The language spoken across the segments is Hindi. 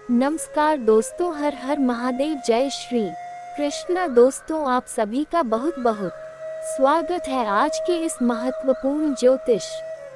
नमस्कार दोस्तों, हर हर महादेव, जय श्री कृष्णा। दोस्तों, आप सभी का बहुत बहुत स्वागत है आज के इस महत्वपूर्ण ज्योतिष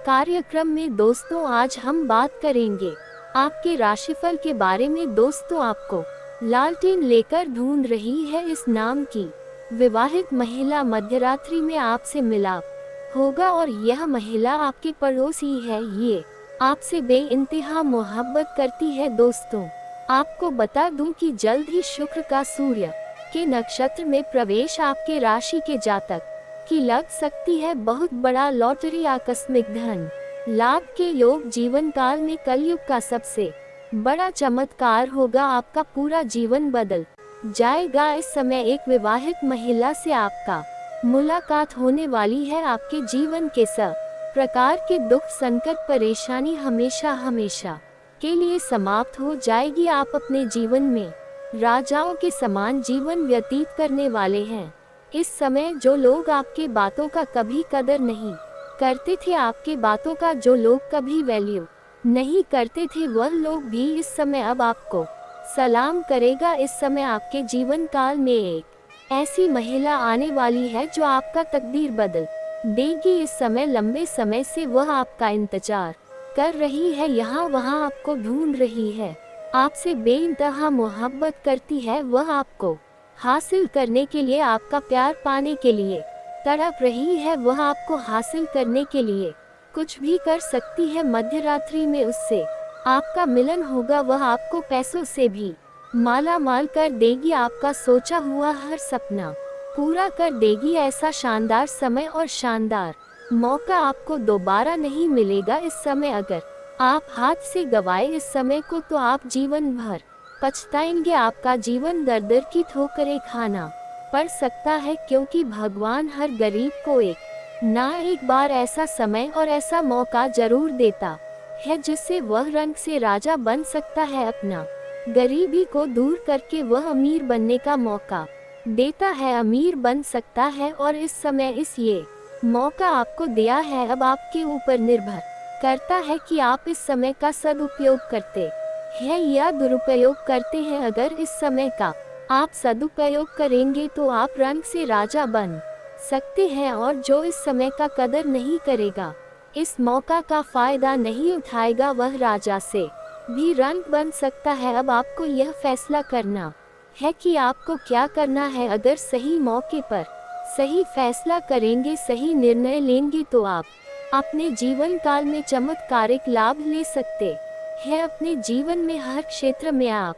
कार्यक्रम में। दोस्तों, आज हम बात करेंगे आपके राशिफल के बारे में। दोस्तों, आपको लालटेन लेकर ढूंढ रही है इस नाम की विवाहित महिला मध्यरात्रि में आपसे मिलाप होगा और यह महिला आपके पड़ोसी है। ये आपसे बेइंतहा मोहब्बत करती है। दोस्तों, आपको बता दूं कि जल्द ही शुक्र का सूर्य के नक्षत्र में प्रवेश आपके राशि के जातक की लग सकती है बहुत बड़ा लॉटरी आकस्मिक धन लाभ के योग। जीवन काल में कलयुग का सबसे बड़ा चमत्कार होगा, आपका पूरा जीवन बदल जाएगा। इस समय एक विवाहित महिला से आपका मुलाकात होने वाली है। आपके जीवन के सब प्रकार के दुख, संकट, परेशानी हमेशा हमेशा के लिए समाप्त हो जाएगी। आप अपने जीवन में राजाओं के समान जीवन व्यतीत करने वाले हैं। इस समय जो लोग आपके बातों का कभी कदर नहीं करते थे, आपके बातों का जो लोग कभी वैल्यू नहीं करते थे, वह लोग भी इस समय अब आपको सलाम करेगा। इस समय आपके जीवन काल में एक ऐसी महिला आने वाली है जो आपका तकदीर बदल देगी। इस समय लंबे समय से वह आपका इंतजार कर रही है, यहाँ वहाँ आपको ढूंढ रही है, आपसे बेइंतहा मोहब्बत करती है। वह आपको हासिल करने के लिए, आपका प्यार पाने के लिए तड़प रही है। वह आपको हासिल करने के लिए कुछ भी कर सकती है। मध्यरात्रि में उससे आपका मिलन होगा। वह आपको पैसों से भी माला माल कर देगी, आपका सोचा हुआ हर सपना पूरा कर देगी। ऐसा शानदार समय और शानदार मौका आपको दोबारा नहीं मिलेगा। इस समय अगर आप हाथ से गवाए इस समय को, तो आप जीवन भर पछताएंगे। आपका जीवन दर दर की ठोकरें खाना पड़ सकता है, क्योंकि भगवान हर गरीब को एक बार ऐसा समय और ऐसा मौका जरूर देता है जिससे वह रंग से राजा बन सकता है। अपना गरीबी को दूर करके वह अमीर बनने का मौका देता है, अमीर बन सकता है। और इस समय ये मौका आपको दिया है। अब आपके ऊपर निर्भर करता है कि आप इस समय का सदुपयोग करते हैं या दुरुपयोग करते हैं। अगर इस समय का आप सदुपयोग करेंगे तो आप रंग से राजा बन सकते हैं, और जो इस समय का कदर नहीं करेगा, इस मौका का फायदा नहीं उठाएगा, वह राजा से भी रंग बन सकता है। अब आपको यह फैसला करना है कि आपको क्या करना है। अगर सही मौके पर सही फैसला करेंगे, सही निर्णय लेंगे, तो आप अपने जीवन काल में चमत्कारिक लाभ ले सकते हैं। अपने जीवन में हर क्षेत्र में आप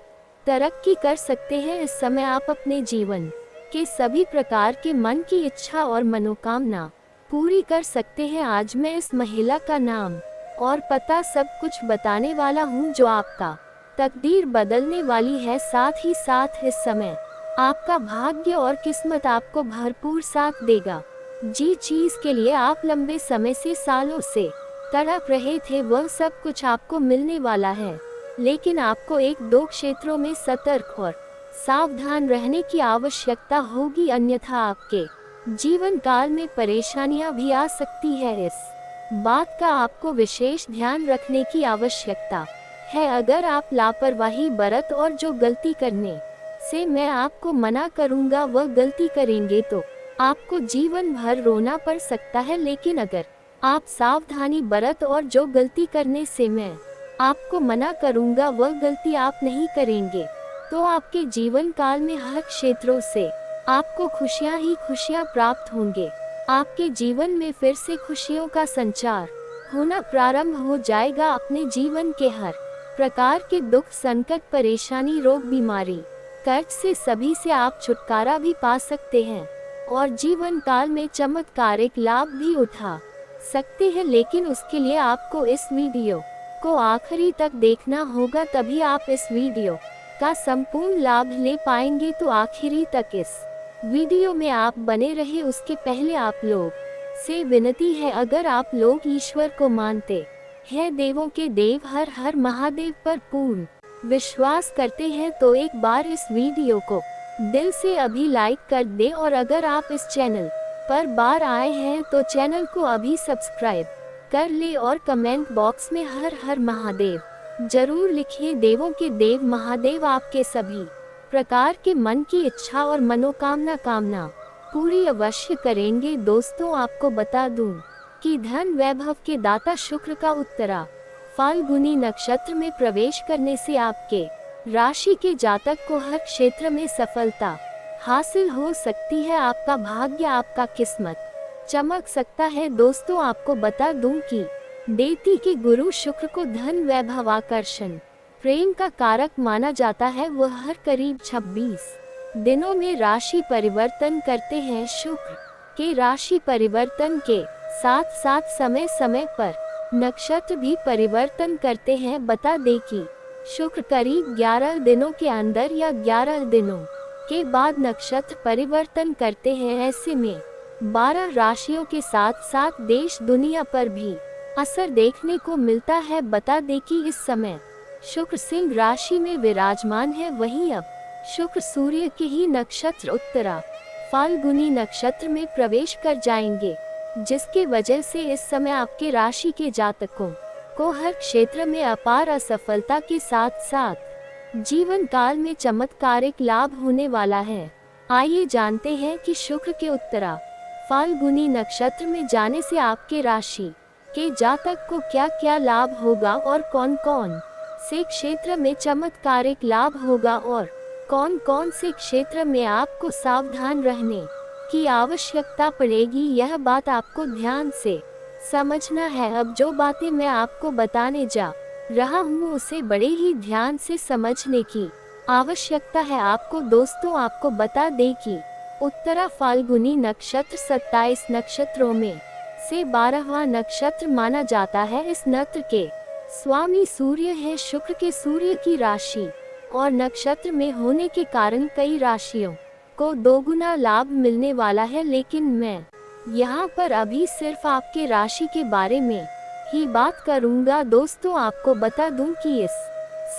तरक्की कर सकते हैं। इस समय आप अपने जीवन के सभी प्रकार के मन की इच्छा और मनोकामना पूरी कर सकते हैं। आज मैं इस महिला का नाम और पता सब कुछ बताने वाला हूँ जो आपका तकदीर बदलने वाली है। साथ ही साथ इस समय आपका भाग्य और किस्मत आपको भरपूर साथ देगा। जी चीज के लिए आप लंबे समय से, सालों से तड़प रहे थे, वह सब कुछ आपको मिलने वाला है। लेकिन आपको एक दो क्षेत्रों में सतर्क और सावधान रहने की आवश्यकता होगी, अन्यथा आपके जीवन काल में परेशानियां भी आ सकती है। इस बात का आपको विशेष ध्यान रखने की आवश्यकता है। अगर आप लापरवाही बरत और जो गलती करने से मैं आपको मना करूंगा वह गलती करेंगे, तो आपको जीवन भर रोना पड़ सकता है। लेकिन अगर आप सावधानी बरत और जो गलती करने से मैं आपको मना करूंगा वह गलती आप नहीं करेंगे, तो आपके जीवन काल में हर क्षेत्रों से आपको खुशियां ही खुशियां प्राप्त होंगे। आपके जीवन में फिर से खुशियों का संचार होना प्रारंभ हो जाएगा। अपने जीवन के हर प्रकार के दुख, संकट, परेशानी, रोग, बीमारी, कर्ज से सभी से आप छुटकारा भी पा सकते हैं और जीवन काल में चमत्कारिक लाभ भी उठा सकते हैं। लेकिन उसके लिए आपको इस वीडियो को आखिरी तक देखना होगा, तभी आप इस वीडियो का संपूर्ण लाभ ले पाएंगे। तो आखिरी तक इस वीडियो में आप बने रहे। उसके पहले आप लोग से विनती है, अगर आप लोग ईश्वर को मानते हैं, देवों के देव हर हर महादेव पर पूर्ण विश्वास करते हैं, तो एक बार इस वीडियो को दिल से अभी लाइक कर दे। और अगर आप इस चैनल पर बार आए हैं तो चैनल को अभी सब्सक्राइब कर ले और कमेंट बॉक्स में हर हर महादेव जरूर लिखिए। देवों के देव महादेव आपके सभी प्रकार के मन की इच्छा और कामना पूरी अवश्य करेंगे। दोस्तों, आपको बता दूं कि धन वैभव के दाता शुक्र का उत्तरा फाल्गुनी नक्षत्र में प्रवेश करने से आपके राशि के जातक को हर क्षेत्र में सफलता हासिल हो सकती है। आपका भाग्य, आपका किस्मत चमक सकता है। दोस्तों, आपको बता दूं कि देवती के गुरु शुक्र को धन वैभव आकर्षण प्रेम का कारक माना जाता है। वह हर करीब 26 दिनों में राशि परिवर्तन करते हैं। शुक्र के राशि परिवर्तन के साथ साथ समय समय पर नक्षत्र भी परिवर्तन करते हैं। बता दें कि शुक्र करीब 11 दिनों के अंदर या 11 दिनों के बाद नक्षत्र परिवर्तन करते हैं। ऐसे में 12 राशियों के साथ साथ देश दुनिया पर भी असर देखने को मिलता है। बता दें कि इस समय शुक्र सिंह राशि में विराजमान है। वहीं अब शुक्र सूर्य के ही नक्षत्र उत्तरा फाल्गुनी नक्षत्र में प्रवेश कर जाएंगे, जिसके वजह से इस समय आपके राशि के जातकों को हर क्षेत्र में अपार असफलता के साथ साथ जीवन काल में चमत्कारिक लाभ होने वाला है। आइए जानते हैं कि शुक्र के उत्तरा फाल्गुनी नक्षत्र में जाने से आपके राशि के जातक को क्या क्या लाभ होगा और कौन कौन से क्षेत्र में चमत्कारिक लाभ होगा और कौन कौन से क्षेत्र में आपको सावधान रहने की आवश्यकता पड़ेगी, यह बात आपको ध्यान से समझना है। अब जो बातें मैं आपको बताने जा रहा हूँ उसे बड़े ही ध्यान से समझने की आवश्यकता है आपको। दोस्तों, आपको बता दें कि उत्तरा फाल्गुनी नक्षत्र 27 नक्षत्रों में से 12वां नक्षत्र माना जाता है। इस नक्षत्र के स्वामी सूर्य है। शुक्र के सूर्य की राशि और नक्षत्र में होने के कारण कई राशियों को दोगुना लाभ मिलने वाला है, लेकिन मैं यहाँ पर अभी सिर्फ आपके राशि के बारे में ही बात करूँगा। दोस्तों, आपको बता दूं कि इस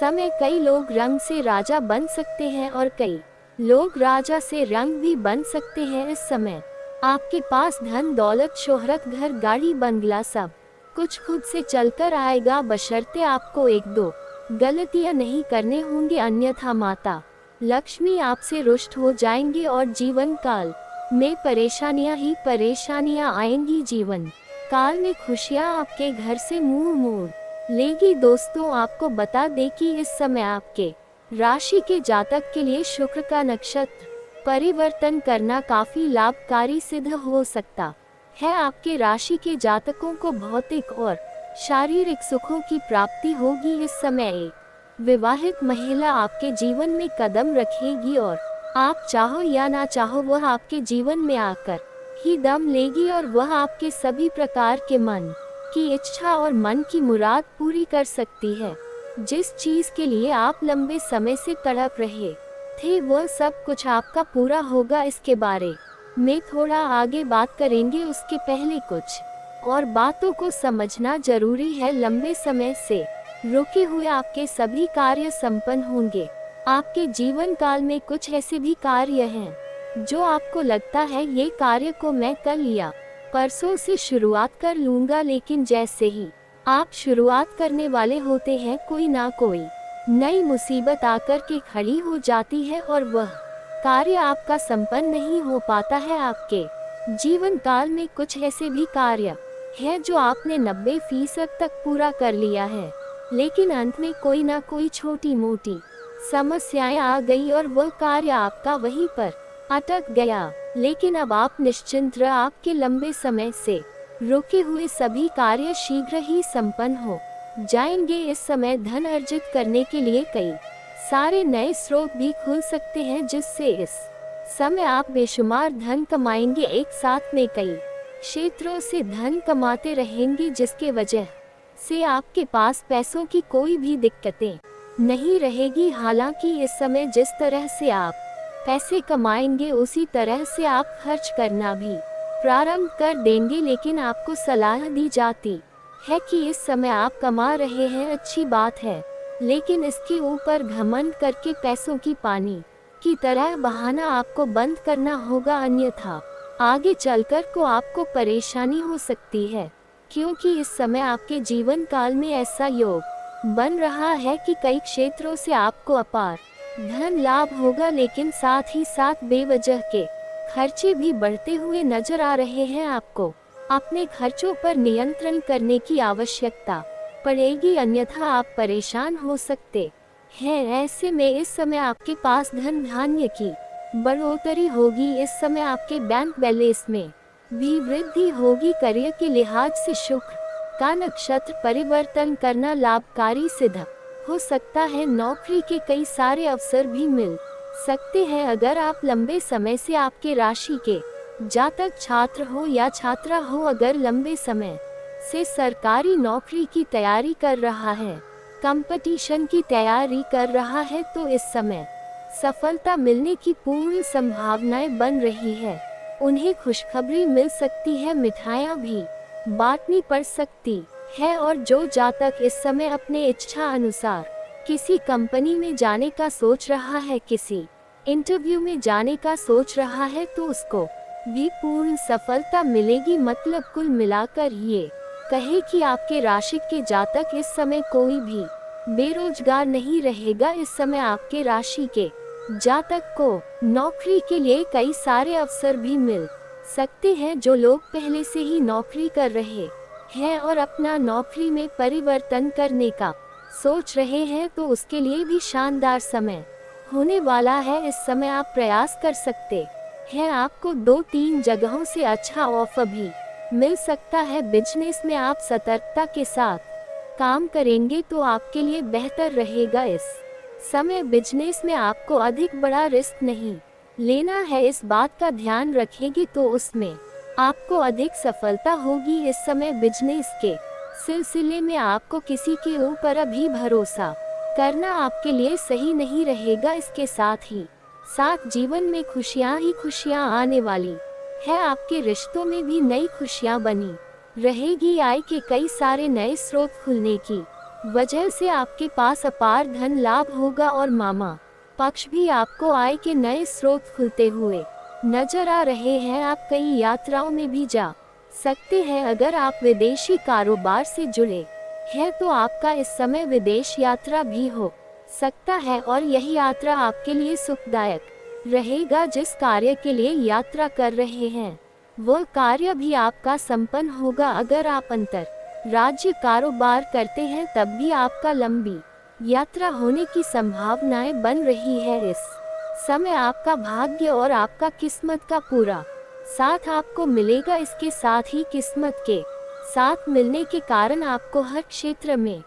समय कई लोग रंग से राजा बन सकते हैं और कई लोग राजा से रंग भी बन सकते हैं। इस समय आपके पास धन दौलत शोहरत घर गाड़ी बंगला सब कुछ खुद से चलकर आएगा, बशर्ते आपको एक दो गलतियां नहीं करने होंगी, अन्यथा माता लक्ष्मी आपसे रुष्ट हो जाएंगी और जीवन काल में परेशानियां ही परेशानियां आएंगी। जीवन काल में खुशियां आपके घर से मुंह मोड़ लेगी। दोस्तों, आपको बता दें कि इस समय आपके राशि के जातक के लिए शुक्र का नक्षत्र परिवर्तन करना काफी लाभकारी सिद्ध हो सकता है। आपके राशि के जातकों को भौतिक और शारीरिक सुखों की प्राप्ति होगी। इस समय एक विवाहित महिला आपके जीवन में कदम रखेगी और आप चाहो या ना चाहो वह आपके जीवन में आकर ही दम लेगी और वह आपके सभी प्रकार के मन की इच्छा और मन की मुराद पूरी कर सकती है। जिस चीज के लिए आप लंबे समय से तड़प रहे थे वह सब कुछ आपका पूरा होगा। इसके बारे में थोड़ा आगे बात करेंगे, उसके पहले कुछ और बातों को समझना जरूरी है। लंबे समय से रुके हुए आपके सभी कार्य संपन्न होंगे। आपके जीवन काल में कुछ ऐसे भी कार्य हैं जो आपको लगता है ये कार्य को मैं कल या परसों से शुरुआत कर लूंगा, लेकिन जैसे ही आप शुरुआत करने वाले होते हैं कोई ना कोई नई मुसीबत आकर के खड़ी हो जाती है और वह कार्य आपका संपन्न नहीं हो पाता है। आपके जीवन काल में कुछ ऐसे भी कार्य हैं जो आपने 90% तक पूरा कर लिया है, लेकिन अंत में कोई ना कोई छोटी मोटी समस्याएं आ गई और वह कार्य आपका वहीं पर अटक गया। लेकिन अब आप निश्चिंत रह, आपके लंबे समय से रुके हुए सभी कार्य शीघ्र ही संपन्न हो जाएंगे। इस समय धन अर्जित करने के लिए कई सारे नए स्रोत भी खुल सकते हैं, जिससे इस समय आप बेशुमार धन कमाएंगे। एक साथ में कई क्षेत्रों से धन कमाते रहेंगे, जिसके वजह से आपके पास पैसों की कोई भी दिक्कतें नहीं रहेगी। हालांकि इस समय जिस तरह से आप पैसे कमाएंगे उसी तरह से आप खर्च करना भी प्रारंभ कर देंगे, लेकिन आपको सलाह दी जाती है कि इस समय आप कमा रहे हैं, अच्छी बात है, लेकिन इसके ऊपर घमंड करके पैसों की पानी की तरह बहाना आपको बंद करना होगा, अन्यथा आगे चलकर को आपको परेशानी हो सकती है। क्योंकि इस समय आपके जीवन काल में ऐसा योग बन रहा है कि कई क्षेत्रों से आपको अपार धन लाभ होगा, लेकिन साथ ही साथ बेवजह के खर्चे भी बढ़ते हुए नजर आ रहे हैं। आपको अपने खर्चों पर नियंत्रण करने की आवश्यकता पड़ेगी, अन्यथा आप परेशान हो सकते हैं। ऐसे में इस समय आपके पास धन धान्य की बढ़ोतरी होगी। इस समय आपके बैंक बैलेंस में भी वृद्धि होगी। करियर के लिहाज से शुक्र का नक्षत्र परिवर्तन करना लाभकारी सिद्ध हो सकता है। नौकरी के कई सारे अवसर भी मिल सकते हैं। अगर आप लंबे समय से आपके राशि के जातक छात्र हो या छात्रा हो, अगर लंबे समय से सरकारी नौकरी की तैयारी कर रहा है, कंपटीशन की तैयारी कर रहा है, तो इस समय सफलता मिलने की पूर्ण संभावनाएं बन रही है। उन्हें खुशखबरी मिल सकती है, मिठाइयाँ भी बांटनी पड़ सकती है। और जो जातक इस समय अपने इच्छा अनुसार किसी कंपनी में जाने का सोच रहा है, किसी इंटरव्यू में जाने का सोच रहा है, तो उसको भी पूर्ण सफलता मिलेगी। मतलब कुल मिलाकर ये कहे कि आपके राशि के जातक इस समय कोई भी बेरोजगार नहीं रहेगा। इस समय आपके राशि के जातक को नौकरी के लिए कई सारे अवसर भी मिल सकते हैं। जो लोग पहले से ही नौकरी कर रहे हैं और अपना नौकरी में परिवर्तन करने का सोच रहे हैं, तो उसके लिए भी शानदार समय होने वाला है। इस समय आप प्रयास कर सकते हैं। आपको 2-3 जगहों से अच्छा ऑफर भी मिल सकता है। बिजनेस में आप सतर्कता के साथ काम करेंगे तो आपके लिए बेहतर रहेगा। इस समय बिजनेस में आपको अधिक बड़ा रिस्क नहीं लेना है, इस बात का ध्यान रखेंगे तो उसमें आपको अधिक सफलता होगी। इस समय बिजनेस के सिलसिले में आपको किसी के ऊपर अभी भरोसा करना आपके लिए सही नहीं रहेगा। इसके साथ ही साथ जीवन में खुशियां ही खुशियां आने वाली है। आपके रिश्तों में भी नई खुशियां बनी रहेगी। आय के कई सारे नए स्रोत खुलने की वजह से आपके पास अपार धन लाभ होगा और मामा पक्ष भी आपको आय के नए स्रोत खुलते हुए नजर आ रहे हैं। आप कई यात्राओं में भी जा सकते हैं। अगर आप विदेशी कारोबार से जुड़े हैं तो आपका इस समय विदेश यात्रा भी हो सकता है और यही यात्रा आपके लिए सुखदायक रहेगा। जिस कार्य के लिए यात्रा कर रहे हैं वह कार्य भी आपका संपन्न होगा। अगर आप अंतर राज्य कारोबार करते हैं तब भी आपका लंबी यात्रा होने की संभावनाएं बन रही है। इस समय आपका भाग्य और आपका किस्मत का पूरा साथ आपको मिलेगा। इसके साथ ही किस्मत के साथ मिलने के कारण आपको हर क्षेत्र में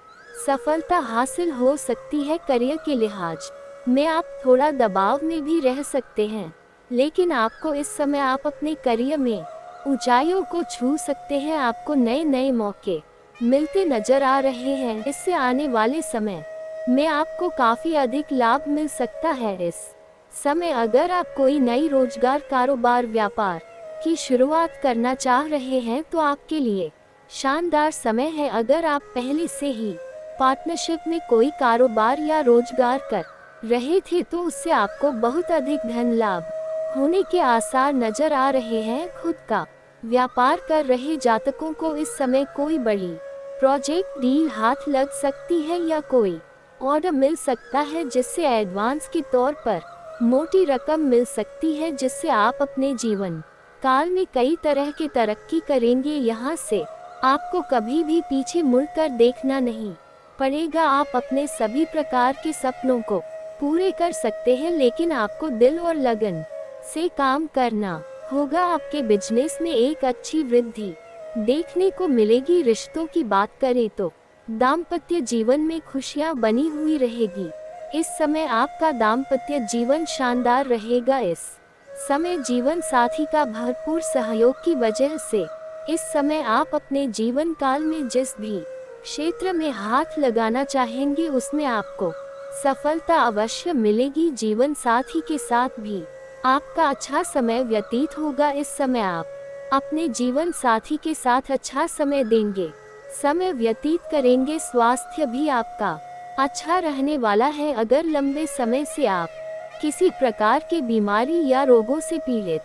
सफलता हासिल हो सकती है। करियर के लिहाज में आप थोड़ा दबाव में भी रह सकते हैं, लेकिन आपको इस समय आप अपने करियर में ऊंचाइयों को छू सकते हैं। आपको नए नए मौके मिलते नजर आ रहे हैं। इससे आने वाले समय में आपको काफी अधिक लाभ मिल सकता है। इस समय अगर आप कोई नई रोजगार कारोबार व्यापार की शुरुआत करना चाह रहे हैं तो आपके लिए शानदार समय है। अगर आप पहले से ही पार्टनरशिप में कोई कारोबार या रोजगार कर रहे थे तो उससे आपको बहुत अधिक धन लाभ होने के आसार नजर आ रहे हैं। खुद का व्यापार कर रहे जातकों को इस समय कोई बड़ी प्रोजेक्ट डील हाथ लग सकती है या कोई ऑर्डर मिल सकता है जिससे एडवांस के तौर पर मोटी रकम मिल सकती है, जिससे आप अपने जीवन काल में कई तरह की तरक्की करेंगे। यहाँ से आपको कभी भी पीछे मुड़कर देखना नहीं पड़ेगा। आप अपने सभी प्रकार के सपनों को पूरे कर सकते हैं, लेकिन आपको दिल और लगन से काम करना होगा। आपके बिजनेस में एक अच्छी वृद्धि देखने को मिलेगी। रिश्तों की बात करें तो दाम्पत्य जीवन में खुशियां बनी हुई रहेगी। इस समय आपका दाम्पत्य जीवन शानदार रहेगा। इस समय जीवन साथी का भरपूर सहयोग की वजह से इस समय आप अपने जीवन काल में जिस भी क्षेत्र में हाथ लगाना चाहेंगे उसमें आपको सफलता अवश्य मिलेगी। जीवन साथी के साथ भी आपका अच्छा समय व्यतीत होगा। इस समय आप अपने जीवन साथी के साथ अच्छा समय देंगे, समय व्यतीत करेंगे। स्वास्थ्य भी आपका अच्छा रहने वाला है। अगर लंबे समय से आप किसी प्रकार की बीमारी या रोगों से पीड़ित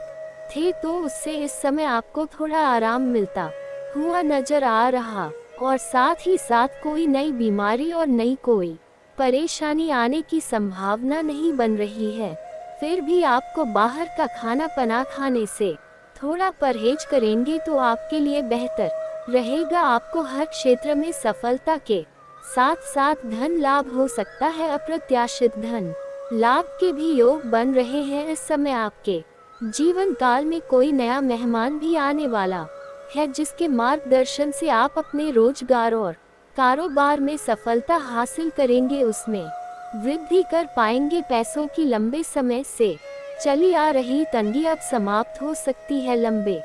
थे तो उससे इस समय आपको थोड़ा आराम मिलता हुआ नजर आ रहा और साथ ही साथ कोई नई बीमारी और नई कोई परेशानी आने की संभावना नहीं बन रही है। फिर भी आपको बाहर का खाना पना खाने से थोड़ा परहेज करेंगे तो आपके लिए बेहतर रहेगा। आपको हर क्षेत्र में सफलता के साथ साथ धन लाभ हो सकता है। अप्रत्याशित धन लाभ के भी योग बन रहे हैं। इस समय आपके जीवन काल में कोई नया मेहमान भी आने वाला है, जिसके मार्गदर्शन से आप अपने रोजगार और कारोबार में सफलता हासिल करेंगे, उसमें वृद्धि कर पाएंगे। पैसों की लंबे समय से चली आ रही तंगी अब समाप्त हो सकती है। लंबे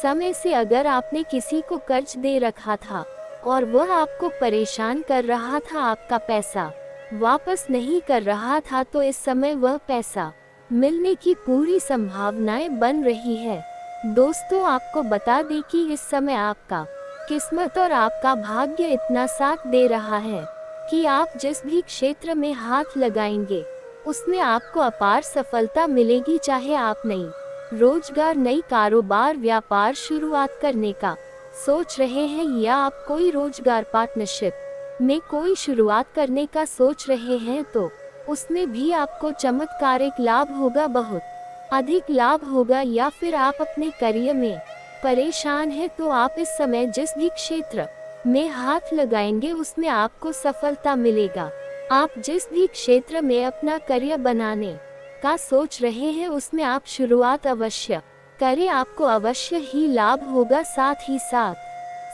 समय से अगर आपने किसी को कर्ज दे रखा था और वह आपको परेशान कर रहा था, आपका पैसा वापस नहीं कर रहा था, तो इस समय वह पैसा मिलने की पूरी संभावनाएं बन रही है। दोस्तों, आपको बता दें कि इस समय आपका किस्मत और आपका भाग्य इतना साथ दे रहा है कि आप जिस भी क्षेत्र में हाथ लगाएंगे उसमें आपको अपार सफलता मिलेगी। चाहे आप नई रोजगार, नई कारोबार, व्यापार शुरुआत करने का सोच रहे हैं या आप कोई रोजगार पार्टनरशिप में कोई शुरुआत करने का सोच रहे हैं, तो उसमें भी आपको चमत्कारिक लाभ होगा, बहुत अधिक लाभ होगा। या फिर आप अपने करियर में परेशान हैं, तो आप इस समय जिस भी क्षेत्र में हाथ लगाएंगे उसमें आपको सफलता मिलेगा। आप जिस भी क्षेत्र में अपना करियर बनाने का सोच रहे हैं उसमें आप शुरुआत अवश्य करें, आपको अवश्य ही लाभ होगा। साथ ही साथ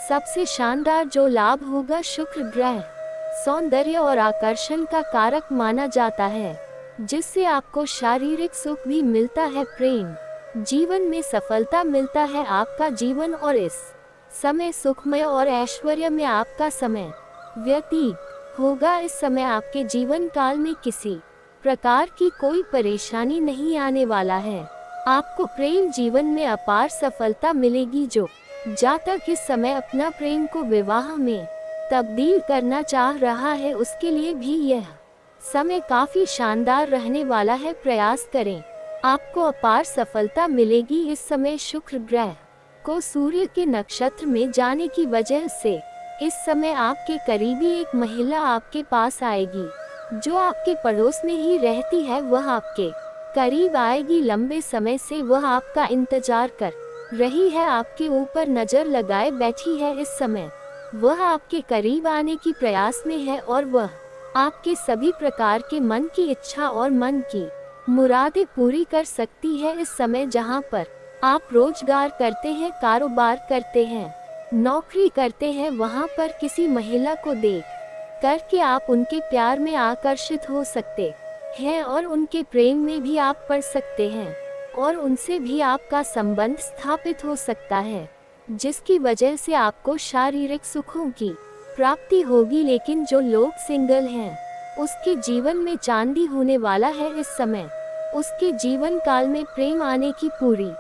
सबसे शानदार जो लाभ होगा, शुक्र ग्रह सौंदर्य और आकर्षण का कारक माना जाता है, जिससे आपको शारीरिक सुख भी मिलता है, प्रेम जीवन में सफलता मिलता है। आपका जीवन और इस समय सुखमय और ऐश्वर्य में आपका समय व्यतीत होगा। इस समय आपके जीवन काल में किसी प्रकार की कोई परेशानी नहीं आने वाला है। आपको प्रेम जीवन में अपार सफलता मिलेगी। जो जातक इस समय अपना प्रेम को विवाह में तब्दील करना चाह रहा है, उसके लिए भी यह समय काफी शानदार रहने वाला है। प्रयास करें, आपको अपार सफलता मिलेगी। इस समय शुक्र ग्रह को सूर्य के नक्षत्र में जाने की वजह से इस समय आपके करीबी एक महिला आपके पास आएगी, जो आपके पड़ोस में ही रहती है। वह आपके करीब आएगी, लंबे समय से वह आपका इंतजार कर रही है, आपके ऊपर नजर लगाए बैठी है। इस समय वह आपके करीब आने की प्रयास में है और वह आपके सभी प्रकार के मन की इच्छा और मन की मुरादें पूरी कर सकती है। इस समय जहां पर आप रोजगार करते हैं, कारोबार करते हैं, नौकरी करते हैं, वहां पर किसी महिला को देख करके आप उनके प्यार में आकर्षित हो सकते हैं और उनके प्रेम में भी आप पड़ सकते हैं और उनसे भी आपका संबंध स्थापित हो सकता है, जिसकी वजह से आपको शारीरिक सुखों की प्राप्ति होगी। लेकिन जो लोग सिंगल हैं, उसके जीवन में चांदी होने वाला है। इस समय उसके जीवन काल में प्रेम आने की पूरी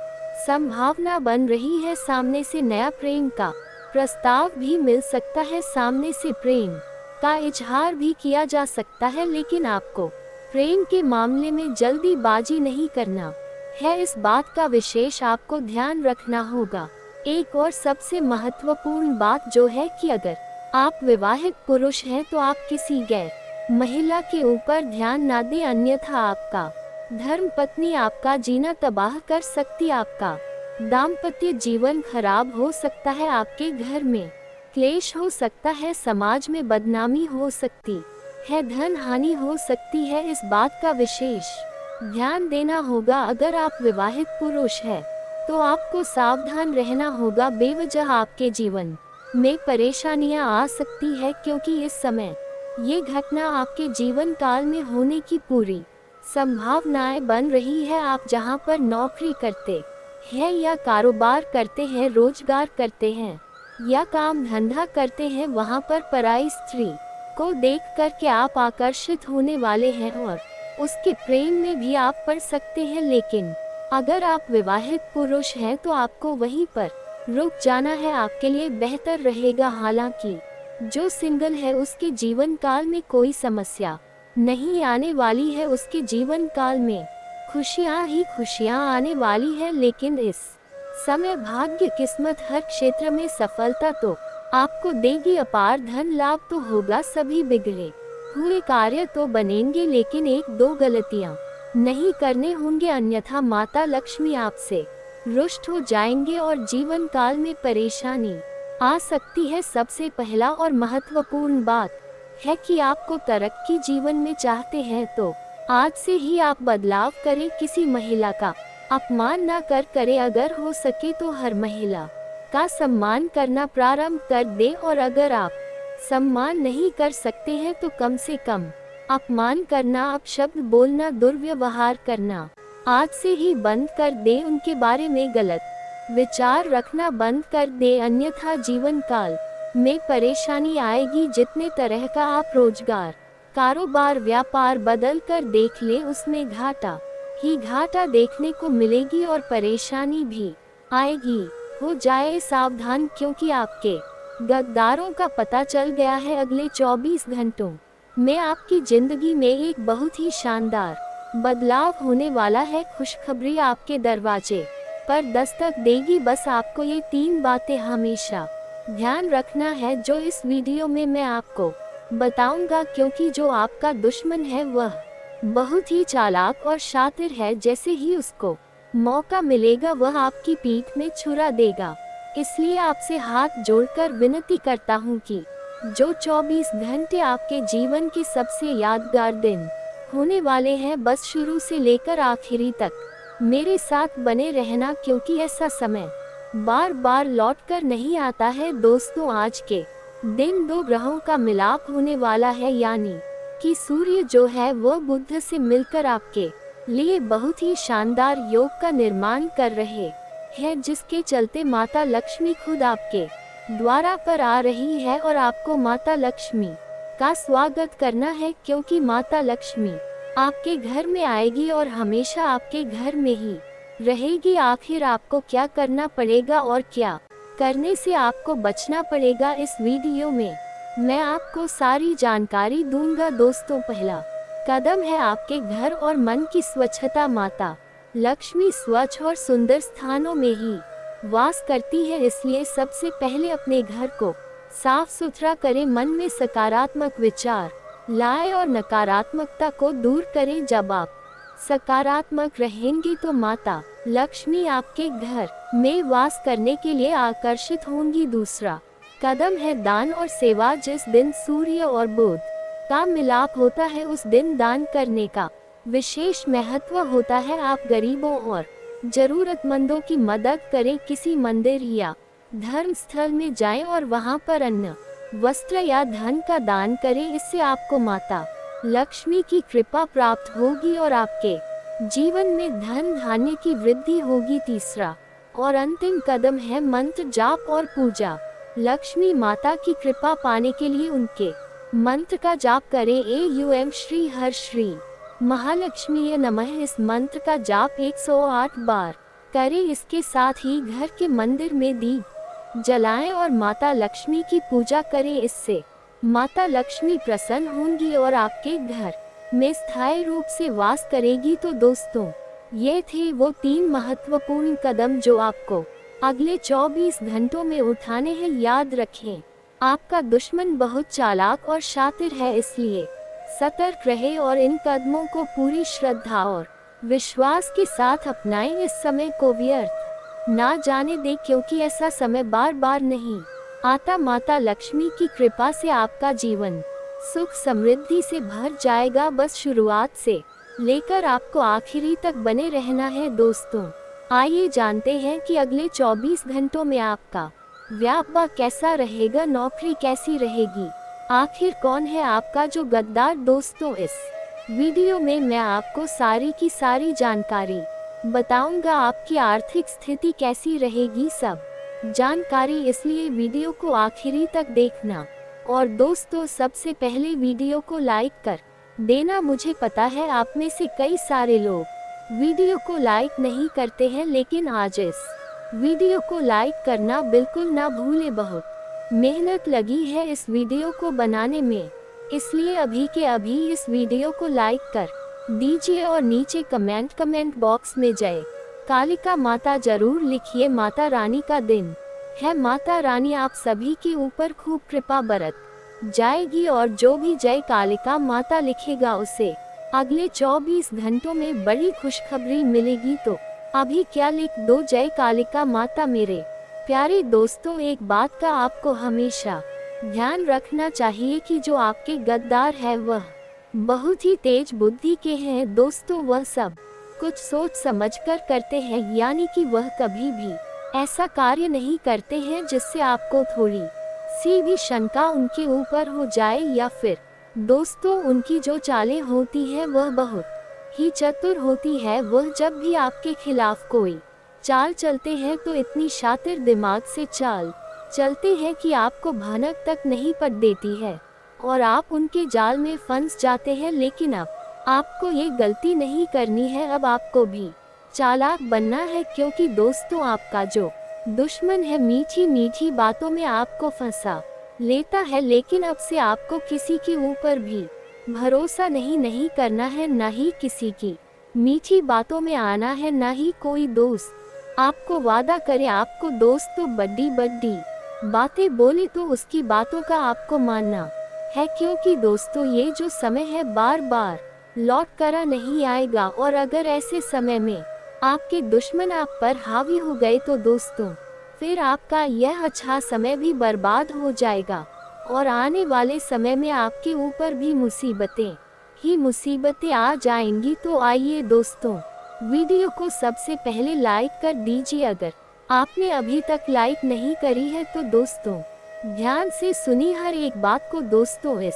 संभावना बन रही है। सामने से नया प्रेम का प्रस्ताव भी मिल सकता है, सामने से प्रेम का इजहार भी किया जा सकता है, लेकिन आपको प्रेम के मामले में जल्दीबाजी नहीं करना है। इस बात का विशेष आपको ध्यान रखना होगा। एक और सबसे महत्वपूर्ण बात जो है कि अगर आप विवाहित पुरुष हैं तो आप किसी गैर महिला के ऊपर ध्यान ना दें, अन्यथा आपका धर्म पत्नी आपका जीना तबाह कर सकती, आपका दाम्पत्य जीवन खराब हो सकता है, आपके घर में क्लेश हो सकता है, समाज में बदनामी हो सकती है, धन हानि हो सकती है। इस बात का विशेष ध्यान देना होगा। अगर आप विवाहित पुरुष हैं तो आपको सावधान रहना होगा। बेवजह आपके जीवन में परेशानियां आ सकती है, क्योंकि इस समय ये घटना आपके जीवन काल में होने की पूरी संभावनाएं बन रही है। आप जहां पर नौकरी करते हैं या कारोबार करते हैं, रोजगार करते हैं या काम धंधा करते हैं, वहां पर पराई स्त्री को देख कर के आप आकर्षित होने वाले हैं और उसके प्रेम में भी आप पड़ सकते हैं। लेकिन अगर आप विवाहित पुरुष हैं तो आपको वहीं पर रुक जाना है, आपके लिए बेहतर रहेगा। हालांकि जो सिंगल है उसके जीवन काल में कोई समस्या नहीं आने वाली है, उसके जीवन काल में खुशियां ही खुशियां आने वाली है। लेकिन इस समय भाग्य, किस्मत, हर क्षेत्र में सफलता तो आपको देगी अपार धन लाभ, तो होगा सभी बिगड़े हुए कार्य तो बनेंगे, लेकिन एक दो गलतियां नहीं करने होंगे, अन्यथा माता लक्ष्मी आपसे रुष्ट हो जाएंगे और जीवन काल में परेशानी आ सकती है। सबसे पहला और महत्वपूर्ण बात है कि आपको तरक्की जीवन में चाहते हैं तो आज से ही आप बदलाव करें। किसी महिला का अपमान ना करें, अगर हो सके तो हर महिला का सम्मान करना प्रारंभ कर दे, और अगर आप सम्मान नहीं कर सकते हैं तो कम से कम अपमान करना, अपशब्द बोलना, दुर्व्यवहार करना आज से ही बंद कर दे। उनके बारे में गलत विचार रखना बंद कर दे, अन्यथा जीवन काल में परेशानी आएगी। जितने तरह का आप रोजगार, कारोबार, व्यापार बदल कर देख ले, उसमें घाटा ही घाटा देखने को मिलेगी और परेशानी भी आएगी। हो जाए सावधान, क्योंकि आपके गद्दारों का पता चल गया है। अगले 24 घंटों में आपकी जिंदगी में एक बहुत ही शानदार बदलाव होने वाला है। खुशखबरी आपके दरवाजे पर दस्तक देगी। बस आपको ये 3 बातें हमेशा ध्यान रखना है जो इस वीडियो में मैं आपको बताऊंगा, क्योंकि जो आपका दुश्मन है वह बहुत ही चालाक और शातिर है। जैसे ही उसको मौका मिलेगा वह आपकी पीठ में छुरा देगा। इसलिए आपसे हाथ जोड़कर विनती करता हूँ कि जो 24 घंटे आपके जीवन के सबसे यादगार दिन होने वाले हैं, बस शुरू से लेकर आखिरी तक मेरे साथ बने रहना, क्योंकि ऐसा समय बार बार लौट कर नहीं आता है। दोस्तों, आज के दिन 2 ग्रहों का मिलाप होने वाला है, यानी कि सूर्य जो है वो बुध से मिलकर आपके लिए बहुत ही शानदार योग का निर्माण कर रहे हैं, जिसके चलते माता लक्ष्मी खुद आपके द्वारा पर आ रही है और आपको माता लक्ष्मी का स्वागत करना है, क्योंकि माता लक्ष्मी आपके घर में आएगी और हमेशा आपके घर में ही रहेगी। आखिर आपको क्या करना पड़ेगा और क्या करने से आपको बचना पड़ेगा, इस वीडियो में मैं आपको सारी जानकारी दूंगा। दोस्तों, पहला कदम है आपके घर और मन की स्वच्छता। माता लक्ष्मी स्वच्छ और सुंदर स्थानों में ही वास करती है, इसलिए सबसे पहले अपने घर को साफ सुथरा करें। मन में सकारात्मक विचार लाएं और नकारात्मकता को दूर करें। जब आप सकारात्मक रहेंगे तो माता लक्ष्मी आपके घर में वास करने के लिए आकर्षित होंगी। दूसरा कदम है दान और सेवा। जिस दिन सूर्य और बुध का मिलाप होता है उस दिन दान करने का विशेष महत्व होता है। आप गरीबों और जरूरतमंदों की मदद करें। किसी मंदिर या धर्म स्थल में जाएं और वहां पर अन्न, वस्त्र या धन का दान करें। इससे आपको माता लक्ष्मी की कृपा प्राप्त होगी और आपके जीवन में धन धान्य की वृद्धि होगी। तीसरा और अंतिम कदम है मंत्र जाप और पूजा। लक्ष्मी माता की कृपा पाने के लिए उनके मंत्र का जाप करें। एम श्री हर श्री महालक्ष्मी नमः। इस मंत्र का जाप 108 बार करें। इसके साथ ही घर के मंदिर में दीप जलाएं और माता लक्ष्मी की पूजा करें। इससे माता लक्ष्मी प्रसन्न होंगी और आपके घर में स्थायी रूप से वास करेगी। तो दोस्तों, ये थे वो 3 महत्वपूर्ण कदम जो आपको अगले 24 घंटों में उठाने हैं। याद रखें, आपका दुश्मन बहुत चालाक और शातिर है, इसलिए सतर्क रहे और इन कदमों को पूरी श्रद्धा और विश्वास के साथ अपनाएं। इस समय को व्यर्थ ना जाने दें, क्योंकि ऐसा समय बार बार नहीं आता। माता लक्ष्मी की कृपा से आपका जीवन सुख समृद्धि से भर जाएगा। बस शुरुआत से लेकर आपको आखिरी तक बने रहना है। दोस्तों, आइए जानते हैं कि अगले 24 घंटों में आपका व्यापार कैसा रहेगा, नौकरी कैसी रहेगी, आखिर कौन है आपका जो गद्दार। दोस्तों, इस वीडियो में मैं आपको सारी की सारी जानकारी बताऊंगा। आपकी आर्थिक स्थिति कैसी रहेगी, सब जानकारी, इसलिए वीडियो को आखिरी तक देखना। और दोस्तों, सबसे पहले वीडियो को लाइक कर देना। मुझे पता है आप में से कई सारे लोग वीडियो को लाइक नहीं करते हैं, लेकिन आज इस वीडियो को लाइक करना बिल्कुल ना भूलें। बहुत मेहनत लगी है इस वीडियो को बनाने में, इसलिए अभी के अभी इस वीडियो को लाइक कर दीजिए और नीचे कमेंट बॉक्स में जय कालिका माता जरूर लिखिए। माता रानी का दिन है माता रानी आप सभी के ऊपर खूब कृपा बरत जाएगी और जो भी जय कालिका माता लिखेगा उसे अगले 24 घंटों में बड़ी खुशखबरी मिलेगी। तो अभी क्या लिख दो जय कालिका माता। मेरे प्यारे दोस्तों, एक बात का आपको हमेशा ध्यान रखना चाहिए कि जो आपके गद्दार है वह बहुत ही तेज बुद्धि के हैं दोस्तों। वह सब कुछ सोच समझकर करते हैं, यानी कि वह कभी भी ऐसा कार्य नहीं करते हैं जिससे आपको थोड़ी सी भी शंका उनके ऊपर हो जाए, या फिर दोस्तों उनकी जो चालें होती हैं वह बहुत ही चतुर होती है। वह जब भी आपके खिलाफ कोई चाल चलते हैं तो इतनी शातिर दिमाग से चाल चलते हैं कि आपको भनक तक नहीं पड़ देती है और आप उनके जाल में फंस जाते हैं। लेकिन अब आपको ये गलती नहीं करनी है, अब आपको भी चालाक बनना है, क्योंकि दोस्तों आपका जो दुश्मन है मीठी मीठी बातों में आपको फंसा लेता है। लेकिन अब से आपको किसी के ऊपर भी भरोसा नहीं करना है, ना ही किसी की मीठी बातों में आना है, ना ही कोई दोस्त आपको वादा करे आपको दोस्त तो बड्डी बड्डी बातें बोले तो उसकी बातों का आपको मानना है, क्योंकि दोस्तों ये जो समय है बार बार लौट कर नहीं आएगा। और अगर ऐसे समय में आपके दुश्मन आप पर हावी हो गए तो दोस्तों फिर आपका यह अच्छा समय भी बर्बाद हो जाएगा और आने वाले समय में आपके ऊपर भी मुसीबतें ही मुसीबतें आ जाएंगी। तो आइए दोस्तों, वीडियो को सबसे पहले लाइक कर दीजिए। अगर आपने अभी तक लाइक नहीं करी है तो दोस्तों ध्यान से सुनिए हर एक बात को। दोस्तों इस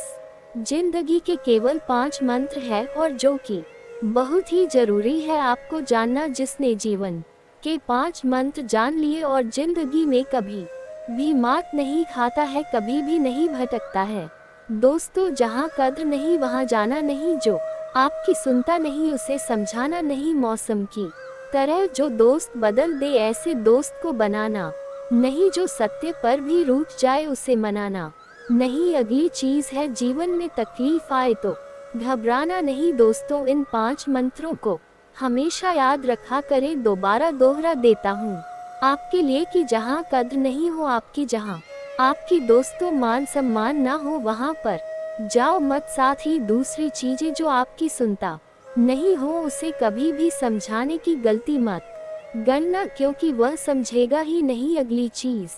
जिंदगी के केवल 5 मंत्र है और जो कि बहुत ही जरूरी है आपको जानना। जिसने जीवन के 5 मंत्र जान लिए और जिंदगी में कभी भी मात नहीं खाता है, कभी भी नहीं भटकता है। दोस्तों जहाँ कद्र नहीं वहाँ जाना नहीं, जो आपकी सुनता नहीं उसे समझाना नहीं, मौसम की तरह जो दोस्त बदल दे ऐसे दोस्त को बनाना नहीं, जो सत्य पर भी रूठ जाए उसे मनाना नहीं। अगली चीज है जीवन में तकलीफ आए तो घबराना नहीं। दोस्तों इन 5 मंत्रों को हमेशा याद रखा करें। दोबारा दोहरा देता हूँ आपके लिए कि जहाँ कद्र नहीं हो आपकी, जहाँ आपकी दोस्तों मान सम्मान ना हो वहाँ पर जाओ मत। साथ ही दूसरी चीजें जो आपकी सुनता नहीं हो उसे कभी भी समझाने की गलती मत गणना, क्योंकि वह समझेगा ही नहीं। अगली चीज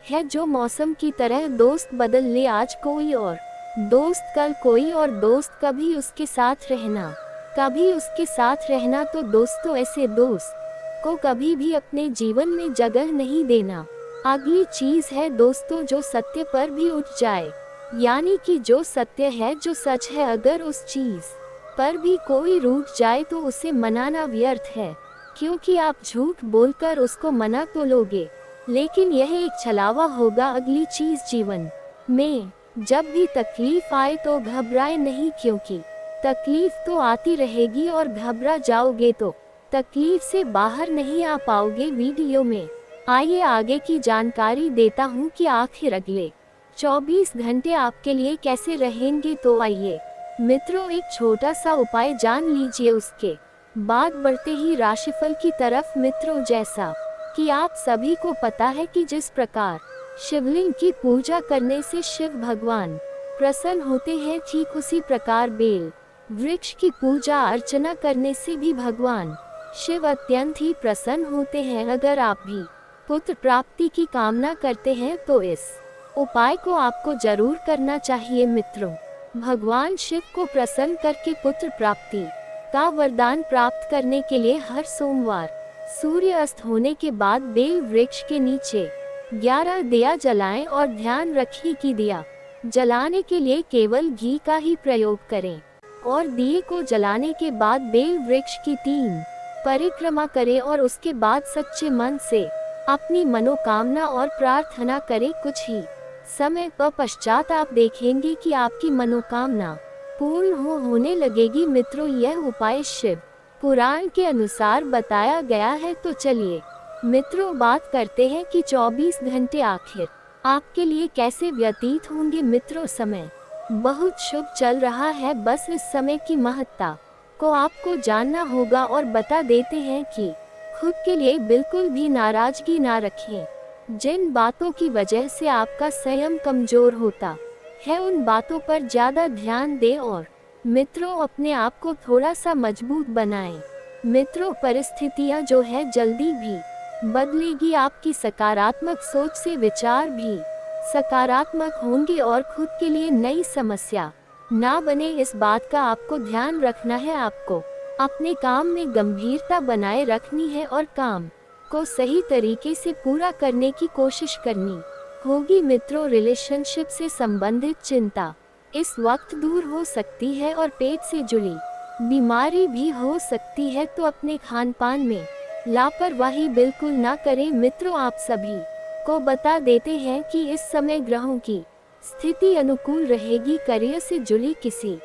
है जो मौसम की तरह दोस्त बदल ले, आज कोई और दोस्त कल कोई और दोस्त, कभी उसके साथ रहना कभी उसके साथ रहना। तो दोस्तों ऐसे दोस्त को कभी भी अपने जीवन में जगह नहीं देना। अगली चीज है दोस्तों जो सत्य पर भी उठ जाए, यानी कि जो सत्य है जो सच है, अगर उस चीज पर भी कोई रूठ जाए तो उसे मनाना व्यर्थ है, क्योंकि आप झूठ बोलकर उसको मना तो लोगे लेकिन यह एक छलावा होगा। अगली चीज जीवन में जब भी तकलीफ आए तो घबराए नहीं, क्योंकि तकलीफ तो आती रहेगी और घबरा जाओगे तो तकलीफ से बाहर नहीं आ पाओगे। वीडियो में आइए आगे की जानकारी देता हूँ कि आखिर अगले 24 घंटे आपके लिए कैसे रहेंगे। तो आइए मित्रों एक छोटा सा उपाय जान लीजिए, उसके बाद बढ़ते ही राशिफल की तरफ। मित्रों जैसा कि आप सभी को पता है कि जिस प्रकार शिवलिंग की पूजा करने से शिव भगवान प्रसन्न होते हैं, ठीक उसी प्रकार बेल वृक्ष की पूजा अर्चना करने से भी भगवान शिव अत्यंत ही प्रसन्न होते हैं। अगर आप भी पुत्र प्राप्ति की कामना करते हैं तो इस उपाय को आपको जरूर करना चाहिए। मित्रों भगवान शिव को प्रसन्न करके पुत्र प्राप्ति का वरदान प्राप्त करने के लिए हर सोमवार सूर्य अस्त होने के बाद बेल वृक्ष के नीचे 11 दिया जलाएं और ध्यान रखिए कि दिया जलाने के लिए केवल घी का ही प्रयोग करें और दिए को जलाने के बाद बेल वृक्ष की 3 परिक्रमा करें और उसके बाद सच्चे मन से अपनी मनोकामना और प्रार्थना करें। कुछ ही समय पश्चात आप देखेंगे कि आपकी मनोकामना पूर्ण होने लगेगी। मित्रों यह उपाय शिव पुराण के अनुसार बताया गया है। तो चलिए मित्रों बात करते हैं कि 24 घंटे आखिर आपके लिए कैसे व्यतीत होंगे। मित्रों समय बहुत शुभ चल रहा है, बस इस समय की महत्ता को आपको जानना होगा और बता देते हैं कि खुद के लिए बिल्कुल भी नाराजगी ना रखें। जिन बातों की वजह से आपका संयम कमजोर होता है उन बातों पर ज्यादा ध्यान दें और मित्रों अपने आप को थोड़ा सा मजबूत बनाएं। मित्रों परिस्थितियां जो है जल्दी भी बदलेगी, आपकी सकारात्मक सोच से विचार भी सकारात्मक होंगे और खुद के लिए नई समस्या ना बने, इस बात का आपको ध्यान रखना है। आपको अपने काम में गंभीरता बनाए रखनी है और काम को सही तरीके से पूरा करने की कोशिश करनी होगी। मित्रों रिलेशनशिप से संबंधित चिंता इस वक्त दूर हो सकती है और पेट से जुड़ी बीमारी भी हो सकती है, तो अपने खान पान में लापरवाही बिल्कुल ना करें। मित्रों आप सभी को बता देते हैं कि इस समय ग्रहों की स्थिति अनुकूल रहेगी। करियर से जुड़ी किसी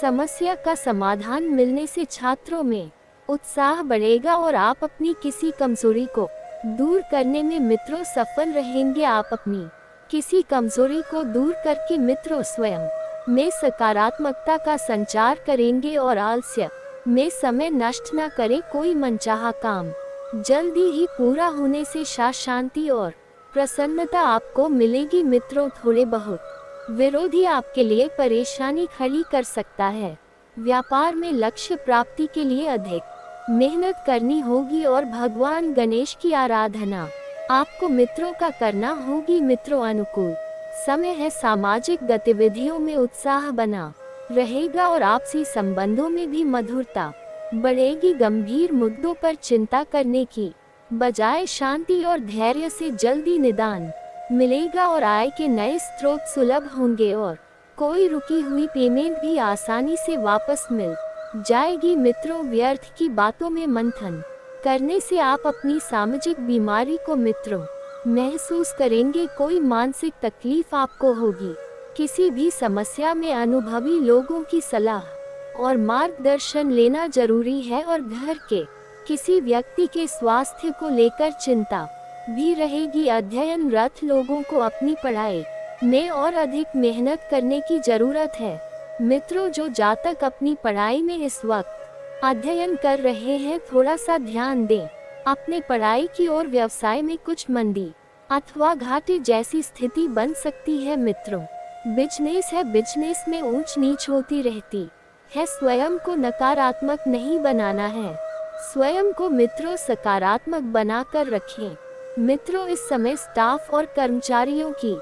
समस्या का समाधान मिलने से छात्रों में उत्साह बढ़ेगा और आप अपनी किसी कमजोरी को दूर करने में मित्रों सफल रहेंगे। आप अपनी किसी कमजोरी को दूर करके मित्रों स्वयं में सकारात्मकता का संचार करेंगे और आलस्य में समय नष्ट न करें। कोई मनचाहा काम जल्दी ही पूरा होने से शांति और प्रसन्नता आपको मिलेगी। मित्रों थोड़े बहुत विरोधी आपके लिए परेशानी खड़ी कर सकता है। व्यापार में लक्ष्य प्राप्ति के लिए अधिक मेहनत करनी होगी और भगवान गणेश की आराधना आपको मित्रों का करना होगी। मित्रों अनुकूल समय है, सामाजिक गतिविधियों में उत्साह बना रहेगा और आपसी संबंधों में भी मधुरता बढ़ेगी। गंभीर मुद्दों पर चिंता करने की बजाय शांति और धैर्य से जल्दी निदान मिलेगा और आय के नए स्रोत सुलभ होंगे और कोई रुकी हुई पेमेंट भी आसानी से वापस मिल जाएगी। मित्रों व्यर्थ की बातों में मंथन करने से आप अपनी सामाजिक बीमारी को मित्रों महसूस करेंगे। कोई मानसिक तकलीफ आपको होगी। किसी भी समस्या में अनुभवी लोगों की सलाह और मार्गदर्शन लेना जरूरी है और घर के किसी व्यक्ति के स्वास्थ्य को लेकर चिंता भी रहेगी। अध्ययनरत लोगों को अपनी पढ़ाई में और अधिक मेहनत करने की जरूरत है। मित्रों जो जातक अपनी पढ़ाई में इस वक्त अध्ययन कर रहे हैं थोड़ा सा ध्यान दें अपने पढ़ाई की और व्यवसाय में कुछ मंदी अथवा घाटे जैसी स्थिति बन सकती है। मित्रों बिजनेस है, बिजनेस में ऊंच नीच होती रहती है। स्वयं को नकारात्मक नहीं बनाना है, स्वयं को मित्रों सकारात्मक बनाकर रखें। मित्रों इस समय स्टाफ और कर्मचारियों की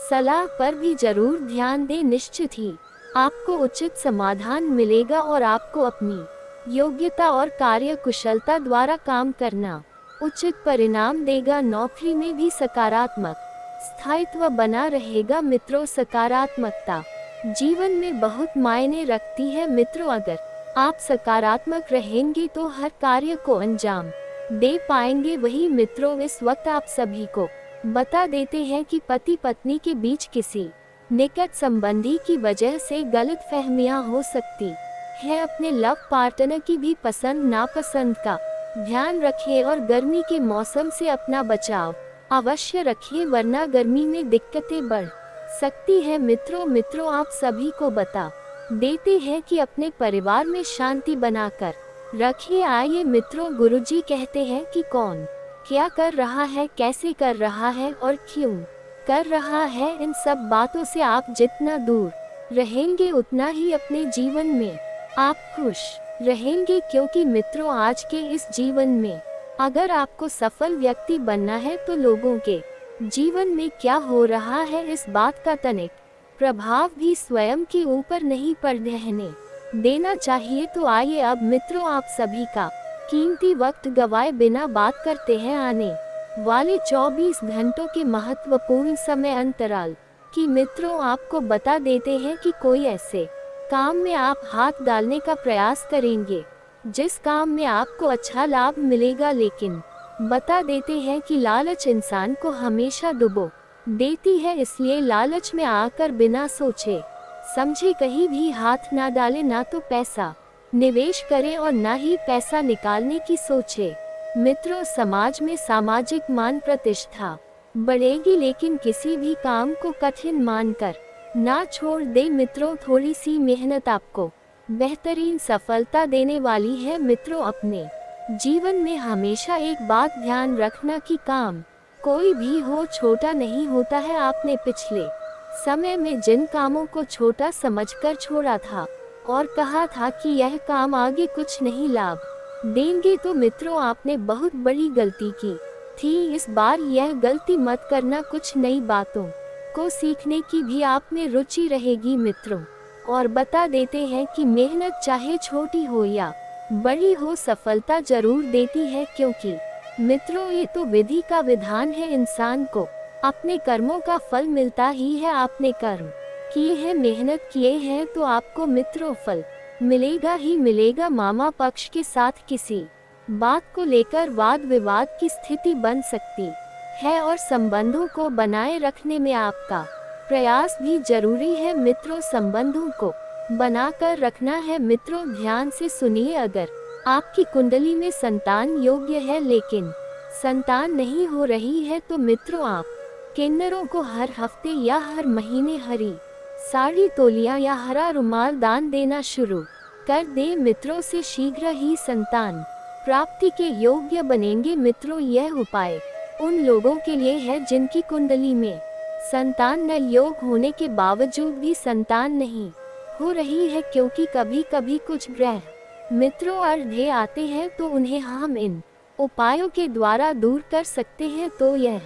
सलाह पर भी जरूर ध्यान दें। निश्चित ही आपको उचित समाधान मिलेगा और आपको अपनी योग्यता और कार्य कुशलता द्वारा काम करना उचित परिणाम देगा। नौकरी में भी सकारात्मक स्थायित्व बना रहेगा। मित्रों सकारात्मकता जीवन में बहुत मायने रखती है। मित्रों अगर आप सकारात्मक रहेंगे तो हर कार्य को अंजाम दे पाएंगे। वही मित्रों इस वक्त आप सभी को बता देते हैं कि पति पत्नी के बीच किसी निकट संबंधी की वजह से गलतफहमियां हो सकती है। अपने लव पार्टनर की भी पसंद नापसंद का ध्यान रखें और गर्मी के मौसम से अपना बचाव अवश्य रखें, वरना गर्मी में दिक्कतें बढ़ सकती है। मित्रों आप सभी को बता देते हैं कि अपने परिवार में शांति बनाकर रखिए। आइए मित्रों गुरुजी कहते हैं कि कौन क्या कर रहा है, कैसे कर रहा है और क्यों कर रहा है। इन सब बातों से आप जितना दूर रहेंगे उतना ही अपने जीवन में आप खुश रहेंगे। क्योंकि मित्रों आज के इस जीवन में अगर आपको सफल व्यक्ति बनना है तो लोगों के जीवन में क्या हो रहा है इस बात का तनिक प्रभाव भी स्वयं के ऊपर नहीं रहने देना चाहिए। तो आइए अब मित्रों आप सभी का कीमती वक्त गवाए बिना बात करते हैं आने वाले 24 घंटों के महत्वपूर्ण समय अंतराल की। मित्रों आपको बता देते हैं कि कोई ऐसे काम में आप हाथ डालने का प्रयास करेंगे जिस काम में आपको अच्छा लाभ मिलेगा, लेकिन बता देते हैं कि लालच इंसान को हमेशा डुबो देती है। इसलिए लालच में आकर बिना सोचे समझे कहीं भी हाथ ना डालें, ना तो पैसा निवेश करें और ना ही पैसा निकालने की सोचे। मित्रों समाज में सामाजिक मान प्रतिष्ठा बढ़ेगी, लेकिन किसी भी काम को कठिन मानकर ना छोड़ दे। मित्रों थोड़ी सी मेहनत आपको बेहतरीन सफलता देने वाली है। मित्रों अपने जीवन में हमेशा एक बात ध्यान रखना कि काम कोई भी हो छोटा नहीं होता है। आपने पिछले समय में जिन कामों को छोटा समझकर छोड़ा था और कहा था कि यह काम आगे कुछ नहीं लाभ देंगे, तो मित्रों आपने बहुत बड़ी गलती की थी। इस बार यह गलती मत करना। कुछ नई बातों को सीखने की भी आप में रुचि रहेगी मित्रों। और बता देते हैं कि मेहनत चाहे छोटी हो या बड़ी हो, सफलता जरूर देती है, क्योंकि मित्रों ये तो विधि का विधान है। इंसान को अपने कर्मों का फल मिलता ही है। आपने कर्म किए हैं, मेहनत किए हैं, तो आपको मित्रों फल मिलेगा ही मिलेगा। मामा पक्ष के साथ किसी बात को लेकर वाद विवाद की स्थिति बन सकती है और संबंधों को बनाए रखने में आपका प्रयास भी जरूरी है मित्रों। संबंधों को बनाकर रखना है मित्रों। ध्यान से सुनिए, अगर आपकी कुंडली में संतान योग्य है लेकिन संतान नहीं हो रही है, तो मित्रों आप किन्नरों को हर हफ्ते या हर महीने हरी साड़ी, तौलिया या हरा रुमाल दान देना शुरू कर दे मित्रों। से शीघ्र ही संतान प्राप्ति के योग्य बनेंगे मित्रों। यह उपाय उन लोगों के लिए है जिनकी कुंडली में संतान न योग होने के बावजूद भी संतान नहीं हो रही है, क्योंकि कभी कभी कुछ ग्रह मित्रों अर्धे आते हैं, तो उन्हें हम इन उपायों के द्वारा दूर कर सकते हैं। तो यह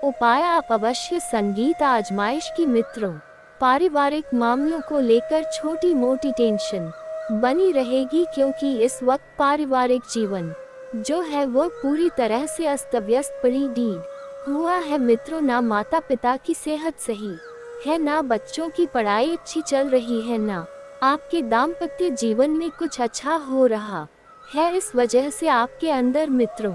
उपाय आप अवश्य संगीत आजमाइश की मित्रों। पारिवारिक मामलों को लेकर छोटी मोटी टेंशन बनी रहेगी, क्योंकि इस वक्त पारिवारिक जीवन जो है वो पूरी तरह से अस्त व्यस्त पड़ी हुआ है मित्रों। ना माता पिता की सेहत सही है, ना बच्चों की पढ़ाई अच्छी चल रही है, ना आपके दाम्पत्य जीवन में कुछ अच्छा हो रहा है। इस वजह से आपके अंदर मित्रों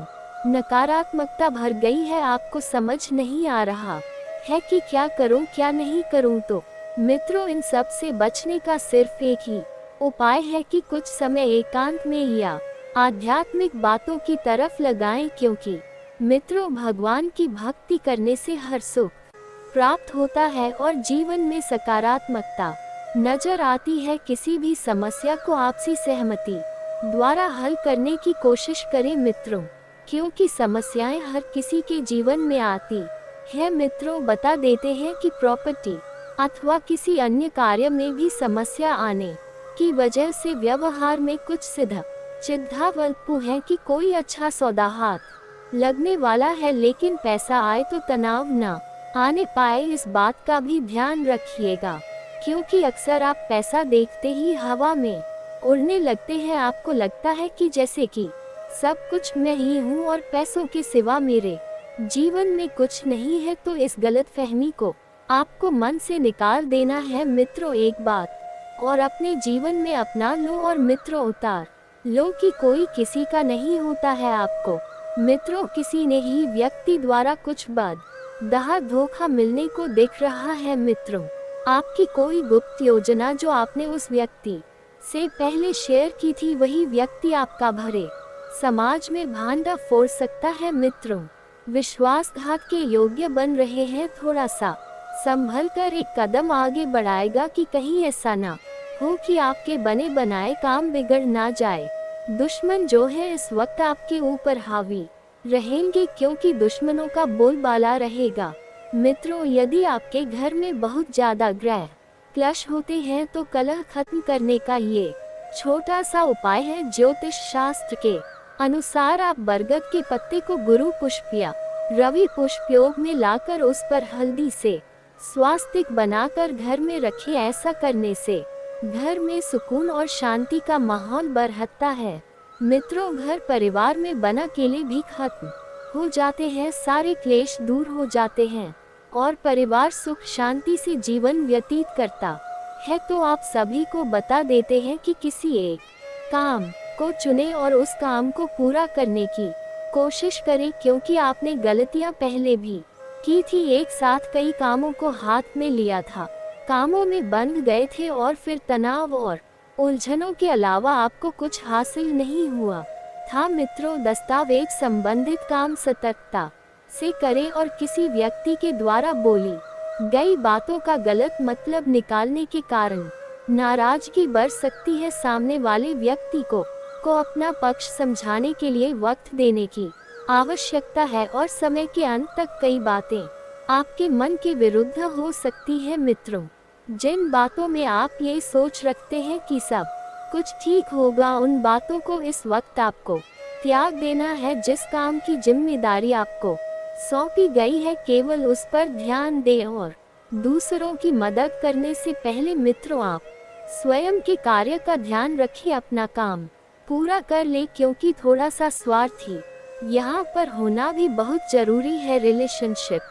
नकारात्मकता भर गई है। आपको समझ नहीं आ रहा है कि क्या करूं क्या नहीं करूं। तो मित्रों इन सब से बचने का सिर्फ एक ही उपाय है कि कुछ समय एकांत में या आध्यात्मिक बातों की तरफ लगाएं, क्योंकि मित्रों भगवान की भक्ति करने से हर सुख प्राप्त होता है और जीवन में सकारात्मकता नजर आती है। किसी भी समस्या को आपसी सहमति द्वारा हल करने की कोशिश करें मित्रों, क्योंकि समस्याएं हर किसी के जीवन में आती है मित्रों। बता देते हैं कि प्रॉपर्टी अथवा किसी अन्य कार्य में भी समस्या आने की वजह से व्यवहार में कुछ चिद्धावल्पु है कि कोई अच्छा सौदा हाथ लगने वाला है, लेकिन पैसा आए तो तनाव न आने पाए। इस बात का भी ध्यान रखिएगा, क्योंकि अक्सर आप पैसा देखते ही हवा में उड़ने लगते हैं। आपको लगता है कि जैसे कि सब कुछ मैं ही हूँ और पैसों के सिवा मेरे जीवन में कुछ नहीं है। तो इस गलतफहमी को आपको मन से निकाल देना है मित्रों एक बात, और अपने जीवन में अपना लो और मित्रों उतार लो कि कोई किसी का नहीं होता है। आपको मित्रों किसी ने ही व्यक्ति द्वारा कुछ दहा धोखा मिलने को दिख रहा है मित्रों। आपकी कोई गुप्त योजना जो आपने उस व्यक्ति से पहले शेयर की थी, वही व्यक्ति आपका भरे समाज में भांडा फोड़ सकता है मित्रों। विश्वासघात के योग्य बन रहे हैं। थोड़ा सा संभल कर एक कदम आगे बढ़ाएगा कि कहीं ऐसा ना हो कि आपके बने बनाए काम बिगड़ ना जाए। दुश्मन जो है इस वक्त आपके ऊपर हावी रहेंगे, क्योंकि दुश्मनों का बोलबाला रहेगा मित्रों। यदि आपके घर में बहुत ज्यादा ग्रह क्लेश होते हैं, तो कलह खत्म करने का ये छोटा सा उपाय है। ज्योतिष शास्त्र के अनुसार आप बरगद के पत्ते को गुरु पुष्प या रवि पुष्प योग में लाकर उस पर हल्दी से स्वास्तिक बनाकर घर में रखें। ऐसा करने से घर में सुकून और शांति का माहौल बढ़ता है मित्रों। घर परिवार में बना अकेले भी खत्म हो जाते हैं, सारे क्लेश दूर हो जाते हैं और परिवार सुख शांति से जीवन व्यतीत करता है। तो आप सभी को बता देते हैं कि किसी एक काम को चुने और उस काम को पूरा करने की कोशिश करें, क्योंकि आपने गलतियां पहले भी की थी। एक साथ कई कामों को हाथ में लिया था, कामों में बंध गए थे और फिर तनाव और उलझनों के अलावा आपको कुछ हासिल नहीं हुआ था मित्रों। दस्तावेज संबंधित काम सतर्कता से करें और किसी व्यक्ति के द्वारा बोली गई बातों का गलत मतलब निकालने के कारण नाराजगी बढ़ सकती है। सामने वाले व्यक्ति को अपना पक्ष समझाने के लिए वक्त देने की आवश्यकता है और समय के अंत तक कई बातें आपके मन के विरुद्ध हो सकती है मित्रों। जिन बातों में आप ये सोच रखते हैं कि सब कुछ ठीक होगा, उन बातों को इस वक्त आपको त्याग देना है। जिस काम की जिम्मेदारी आपको सौंपी गई है, केवल उस पर ध्यान दें और दूसरों की मदद करने से पहले मित्रों आप स्वयं के कार्य का ध्यान रखिए। अपना काम पूरा कर ले, क्योंकि थोड़ा सा स्वार्थी यहाँ पर होना भी बहुत जरूरी है। रिलेशनशिप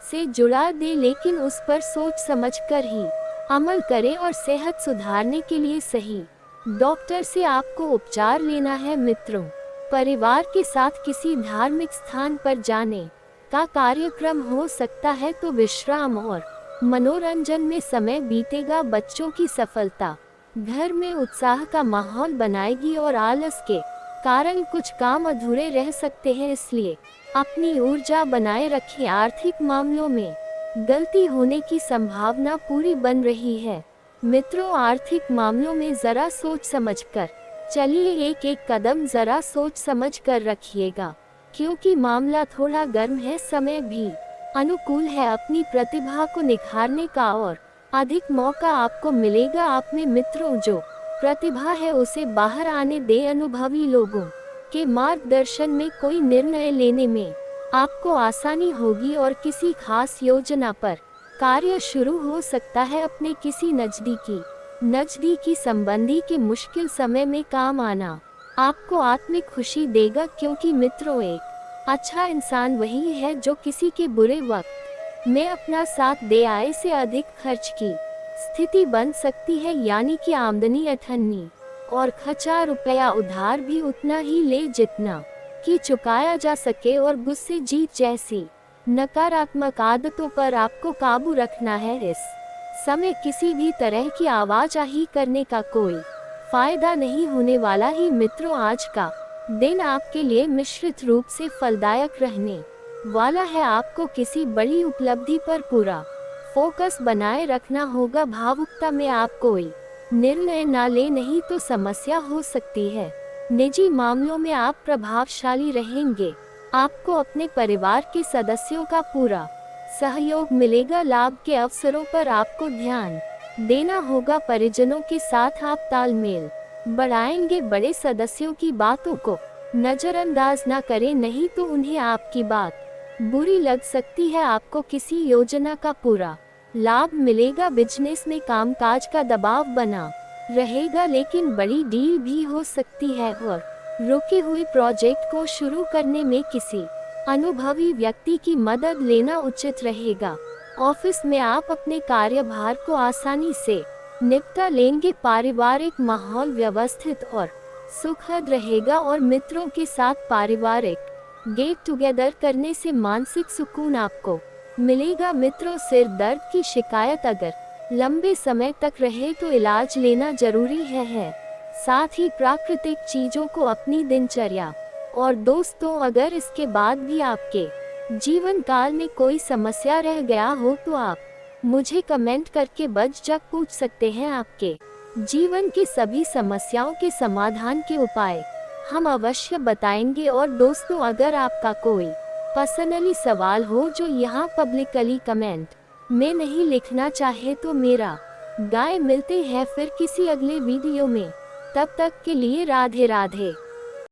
से जुड़ा दे, लेकिन उस पर सोच समझकर ही अमल करें और सेहत सुधारने के लिए सही डॉक्टर से आपको उपचार लेना है। मित्रों, परिवार के साथ किसी धार्मिक स्थान पर जाने का कार्यक्रम हो सकता है, तो विश्राम और मनोरंजन में समय बीतेगा। बच्चों की सफलता घर में उत्साह का माहौल बनाएगी और आलस के कारण कुछ काम अधूरे रह सकते हैं, इसलिए अपनी ऊर्जा बनाए रखें। आर्थिक मामलों में गलती होने की संभावना पूरी बन रही है। मित्रों, आर्थिक मामलों में जरा सोच समझकर चलिए, एक एक कदम जरा सोच समझ कर रखिएगा, क्योंकि मामला थोड़ा गर्म है। समय भी अनुकूल है अपनी प्रतिभा को निखारने का और अधिक मौका आपको मिलेगा। आप में मित्रों जो प्रतिभा है उसे बाहर आने दे। अनुभवी लोगों के मार्गदर्शन में कोई निर्णय लेने में आपको आसानी होगी और किसी खास योजना पर कार्य शुरू हो सकता है। अपने किसी नजदीकी संबंधी के मुश्किल समय में काम आना आपको आत्मिक खुशी देगा, क्योंकि मित्रों एक अच्छा इंसान वही है जो किसी के बुरे वक्त में अपना साथ दे। आय से अधिक खर्च की स्थिति बन सकती है, यानी कि आमदनी अठन्नी और खर्चा रुपया उधार भी उतना ही ले जितना कि चुकाया जा सके। और गुस्से जीत जैसी नकारात्मक आदतों पर आपको काबू रखना है। इस समय किसी भी तरह की आवाजाही करने का कोई फायदा नहीं होने वाला ही। मित्रों, आज का दिन आपके लिए मिश्रित रूप से फलदायक रहने वाला है। आपको किसी बड़ी उपलब्धि पर पूरा फोकस बनाए रखना होगा। भावुकता में आप कोई निर्णय ना ले, नहीं तो समस्या हो सकती है। निजी मामलों में आप प्रभावशाली रहेंगे। आपको अपने परिवार के सदस्यों का पूरा सहयोग मिलेगा। लाभ के अवसरों पर आपको ध्यान देना होगा। परिजनों के साथ आप तालमेल बढ़ाएंगे। बड़े सदस्यों की बातों को नजरअंदाज ना करें, नहीं तो उन्हें आपकी बात बुरी लग सकती है। आपको किसी योजना का पूरा लाभ मिलेगा। बिजनेस में कामकाज का दबाव बना रहेगा, लेकिन बड़ी डील भी हो सकती है और रुके हुए प्रोजेक्ट को शुरू करने में किसी अनुभवी व्यक्ति की मदद लेना उचित रहेगा। ऑफिस में आप अपने कार्यभार को आसानी से निपटा लेंगे। पारिवारिक माहौल व्यवस्थित और सुखद रहेगा और मित्रों के साथ पारिवारिक गेट टुगेदर करने से मानसिक सुकून आपको मिलेगा। मित्रों, सिर दर्द की शिकायत अगर लंबे समय तक रहे तो इलाज लेना जरूरी है। साथ ही प्राकृतिक चीजों को अपनी दिनचर्या और दोस्तों, अगर इसके बाद भी आपके जीवन काल में कोई समस्या रह गया हो तो आप मुझे कमेंट करके बझझक पूछ सकते हैं। आपके जीवन की सभी समस्याओं के समाधान के उपाय हम अवश्य बताएंगे। और दोस्तों, अगर आपका कोई पर्सनली सवाल हो जो यहाँ पब्लिकली कमेंट में नहीं लिखना चाहे तो मेरा गाय मिलते हैं फिर किसी अगले वीडियो में। तब तक के लिए राधे राधे।